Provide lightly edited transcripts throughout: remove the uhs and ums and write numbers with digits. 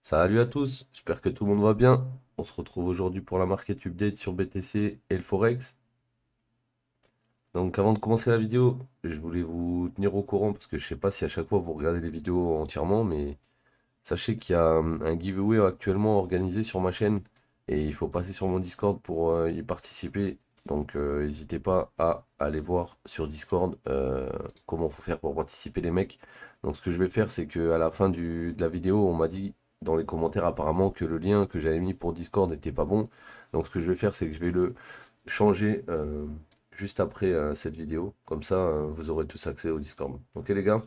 Salut à tous, j'espère que tout le monde va bien. On se retrouve aujourd'hui pour la market update sur BTC et le Forex. Donc avant de commencer la vidéo, je voulais vous tenir au courant parce que je sais pas si à chaque fois vous regardez les vidéos entièrement, mais sachez qu'il y a un giveaway actuellement organisé sur ma chaîne et il faut passer sur mon Discord pour y participer. Donc n'hésitez pas à aller voir sur Discord comment faut faire pour participer les mecs. Donc ce que je vais faire c'est que à la fin de la vidéo on m'a dit dans les commentaires apparemment que le lien que j'avais mis pour Discord n'était pas bon. Donc ce que je vais faire c'est que je vais le changer juste après cette vidéo. Comme ça vous aurez tous accès au Discord. Ok les gars?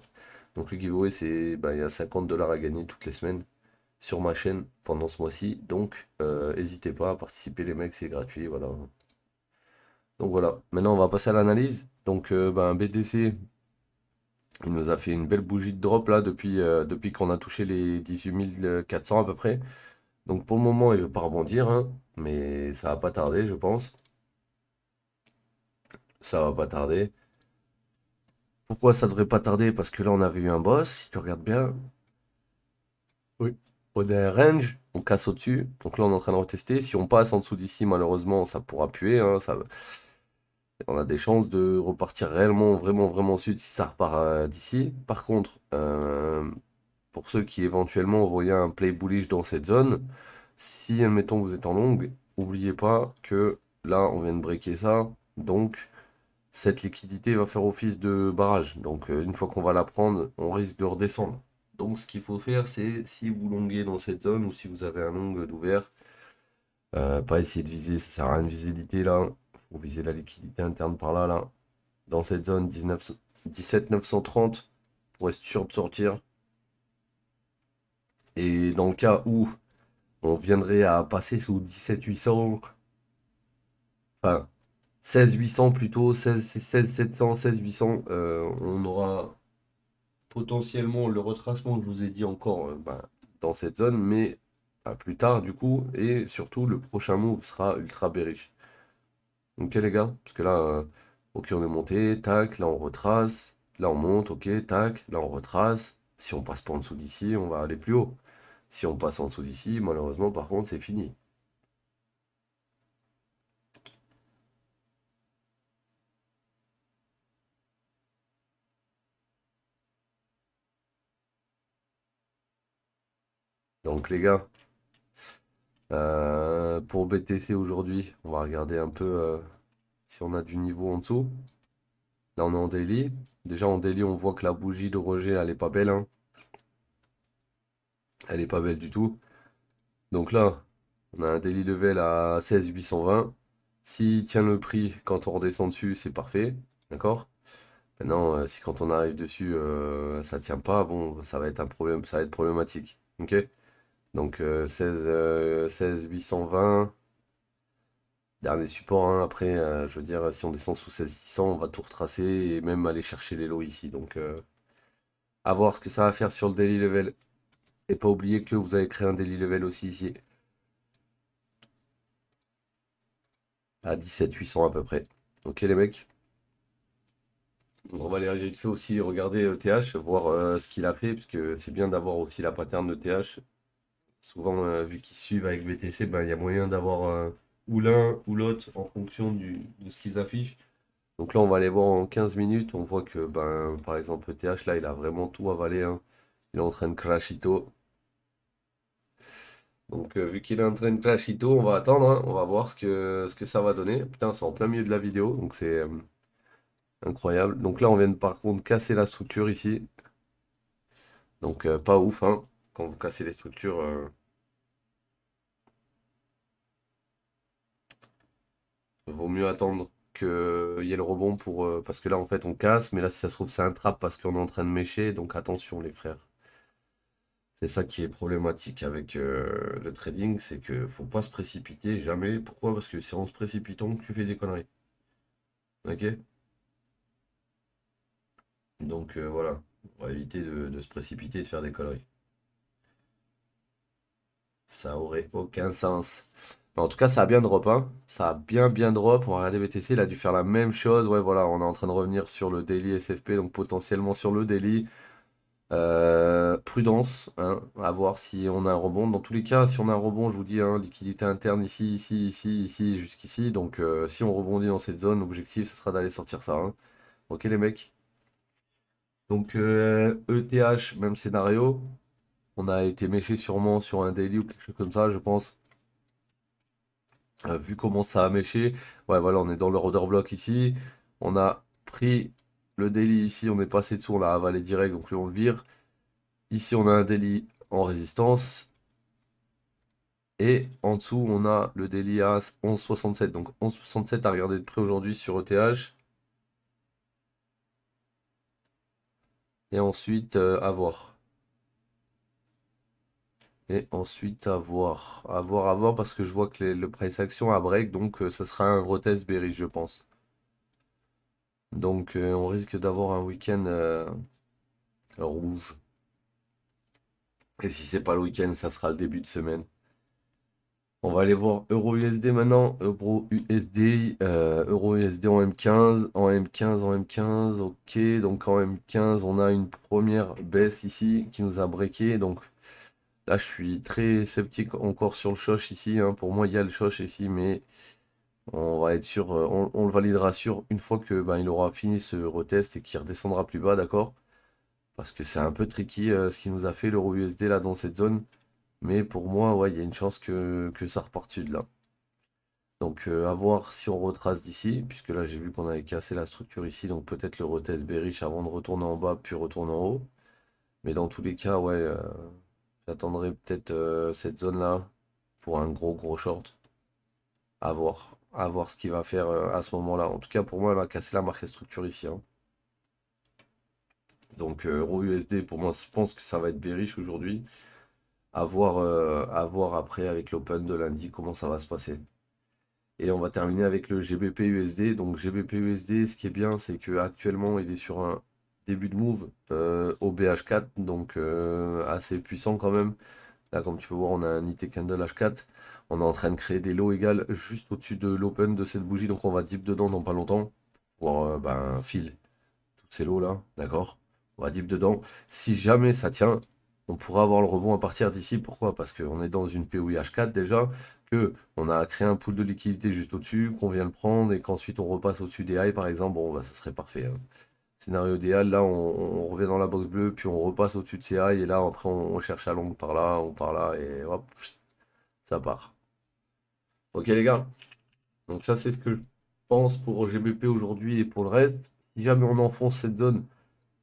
Donc le giveaway, c'est il y a 50 $ à gagner toutes les semaines sur ma chaîne pendant ce mois-ci. Donc n'hésitez pas à participer les mecs, c'est gratuit, voilà. Donc voilà, maintenant on va passer à l'analyse. Donc BTC, il nous a fait une belle bougie de drop là depuis qu'on a touché les 18 400 à peu près. Donc pour le moment, il ne veut pas rebondir, hein, mais ça va pas tarder, je pense. Ça va pas tarder. Pourquoi ça devrait pas tarder? Parce que là, on avait eu un boss, si tu regardes bien. Oui. On a un range, on casse au-dessus. Donc là, on est en train de retester. Si on passe en dessous d'ici, malheureusement, ça pourra puer, hein, on a des chances de repartir réellement, vraiment, vraiment sud si ça repart d'ici. Par contre, pour ceux qui éventuellement voyaient un play bullish dans cette zone, si, admettons, vous êtes en longue, n'oubliez pas que là, on vient de breaker ça. Donc, cette liquidité va faire office de barrage. Donc, une fois qu'on va la prendre, on risque de redescendre. Donc, ce qu'il faut faire, c'est si vous longuez dans cette zone ou si vous avez un long d'ouvert, pas essayer de viser, ça sert à rien de viser l'idée là. Faut viser la liquidité interne par là, là. Dans cette zone 17 930 pour être sûr de sortir. Et dans le cas où on viendrait à passer sous 17 800, enfin 16 800 plutôt, 16 700, 16 800, on aura potentiellement le retracement que je vous ai dit encore dans cette zone, mais plus tard du coup, et surtout le prochain move sera ultra bearish. Ok les gars, parce que là, ok on est monté, tac, là on retrace, là on monte, ok, tac, là on retrace. Si on passe pas en dessous d'ici, on va aller plus haut. Si on passe en dessous d'ici, malheureusement par contre c'est fini. Donc les gars, pour BTC aujourd'hui, on va regarder un peu si on a du niveau en dessous. Là, on est en daily. Déjà, en daily, on voit que la bougie de Roger, elle est pas belle, hein. Elle est pas belle du tout. Donc là, on a un daily level à 16 820. S'il tient le prix quand on redescend dessus, c'est parfait. D'accord? Maintenant, si quand on arrive dessus, ça tient pas, bon, ça va être un problème, ça va être problématique. Ok? Donc 16 820. Dernier support, hein. Après, je veux dire, si on descend sous 16 600, on va tout retracer et même aller chercher les lots ici. Donc, à voir ce que ça va faire sur le daily level. Et pas oublier que vous avez créé un daily level aussi ici, à 17 800 à peu près. Ok les mecs, on va aller vite fait aussi regarder TH, voir ce qu'il a fait, parce que c'est bien d'avoir aussi la pattern de TH. Souvent, vu qu'ils suivent avec BTC, ben, il y a moyen d'avoir ou l'un ou l'autre en fonction de ce qu'ils affichent. Donc là, on va aller voir en 15 minutes, on voit que, ben, par exemple, TH, là, il a vraiment tout avalé, hein. Il est en train de crashito. Donc, vu qu'il est en train de crashito, on va attendre, hein. On va voir ce que ça va donner. Putain, c'est en plein milieu de la vidéo, donc c'est incroyable. Donc là, on vient de, par contre casser la structure ici. Donc, pas ouf, hein. Quand vous cassez les structures, vaut mieux attendre qu'il y ait le rebond parce que là, en fait, on casse, mais là, si ça se trouve, c'est un trap parce qu'on est en train de mécher. Donc, attention, les frères. C'est ça qui est problématique avec le trading, c'est que faut pas se précipiter, jamais. Pourquoi? Parce que c'est en se précipitant que tu fais des conneries. Ok? Donc voilà, on va éviter de se précipiter et de faire des conneries. Ça aurait aucun sens. Mais en tout cas, ça a bien drop, hein. Ça a bien bien drop. On va regarder BTC, il a dû faire la même chose. Ouais, voilà, on est en train de revenir sur le daily SFP, donc potentiellement sur le daily. Prudence, hein, à voir si on a un rebond. Dans tous les cas, si on a un rebond, je vous dis, hein, liquidité interne ici, ici, ici, ici, jusqu'ici. Donc si on rebondit dans cette zone, l'objectif, ce sera d'aller sortir ça, hein. Ok les mecs? Donc ETH, même scénario. On a été méché sûrement sur un daily ou quelque chose comme ça, je pense. Vu comment ça a méché, ouais, voilà, on est dans le order block ici. On a pris le daily ici, on est passé dessous, on l'a avalé direct, donc lui on le vire. Ici, on a un daily en résistance. Et en dessous, on a le daily à 11,67. Donc 11,67 à regarder de près aujourd'hui sur ETH. Et ensuite, à voir. Et ensuite, à voir. À voir, parce que je vois que le price action a break. Donc, ça sera un retest bearish, je pense. Donc, on risque d'avoir un week-end rouge. Et si c'est pas le week-end, ça sera le début de semaine. On va aller voir Euro-USD maintenant. Euro-USD, Euro-USD en M15, en M15, en M15. Ok, donc en M15, on a une première baisse ici qui nous a breaké. Donc là, je suis très sceptique encore sur le shosh ici, hein. Pour moi, il y a le shosh ici, mais on va être sûr, on le validera sûr une fois que ben, il aura fini ce retest et qu'il redescendra plus bas, d'accord? Parce que c'est un peu tricky ce qu'il nous a fait l'Euro-USD là dans cette zone. Mais pour moi, ouais, il y a une chance que ça reparte sud là. Donc à voir si on retrace d'ici, puisque là j'ai vu qu'on avait cassé la structure ici, donc peut-être le retest bearish avant de retourner en bas, puis retourner en haut. Mais dans tous les cas, ouais, j'attendrai peut-être cette zone-là pour un gros short. À voir ce qu'il va faire à ce moment-là. En tout cas, pour moi, elle va casser la marque structure ici, hein. Donc Euro USD, pour moi, je pense que ça va être bearish aujourd'hui. À voir après avec l'open de lundi comment ça va se passer. Et on va terminer avec le GBP USD. Donc GBP USD, ce qui est bien, c'est que actuellement il est sur un début de move au BH4, donc assez puissant quand même. Là, comme tu peux voir, on a un IT Candle H4. On est en train de créer des lows égales juste au-dessus de l'open de cette bougie, donc on va dip dedans dans pas longtemps pour ben, filer toutes ces lows là, d'accord? On va dip dedans. Si jamais ça tient, on pourra avoir le rebond à partir d'ici. Pourquoi? Parce qu'on est dans une POIH4 déjà, que on a créé un pool de liquidité juste au-dessus, qu'on vient le prendre et qu'ensuite on repasse au-dessus des highs par exemple. Bon, bah, ça serait parfait, hein. Scénario idéal, là on revient dans la box bleue, puis on repasse au-dessus de ces highs et là après on cherche à long par là ou par là et hop, ça part. Ok les gars, donc ça c'est ce que je pense pour GBP aujourd'hui et pour le reste. Si jamais on enfonce cette zone,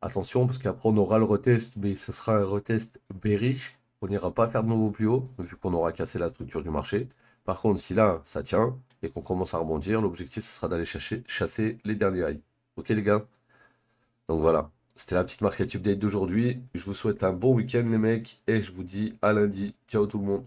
attention, parce qu'après on aura le retest, mais ce sera un retest bearish. On n'ira pas faire de nouveau plus haut, vu qu'on aura cassé la structure du marché. Par contre, si là, ça tient, et qu'on commence à rebondir, l'objectif, ce sera d'aller chasser les derniers highs. Ok les gars? Donc voilà, c'était la petite market update d'aujourd'hui. Je vous souhaite un bon week-end les mecs, et je vous dis à lundi. Ciao tout le monde.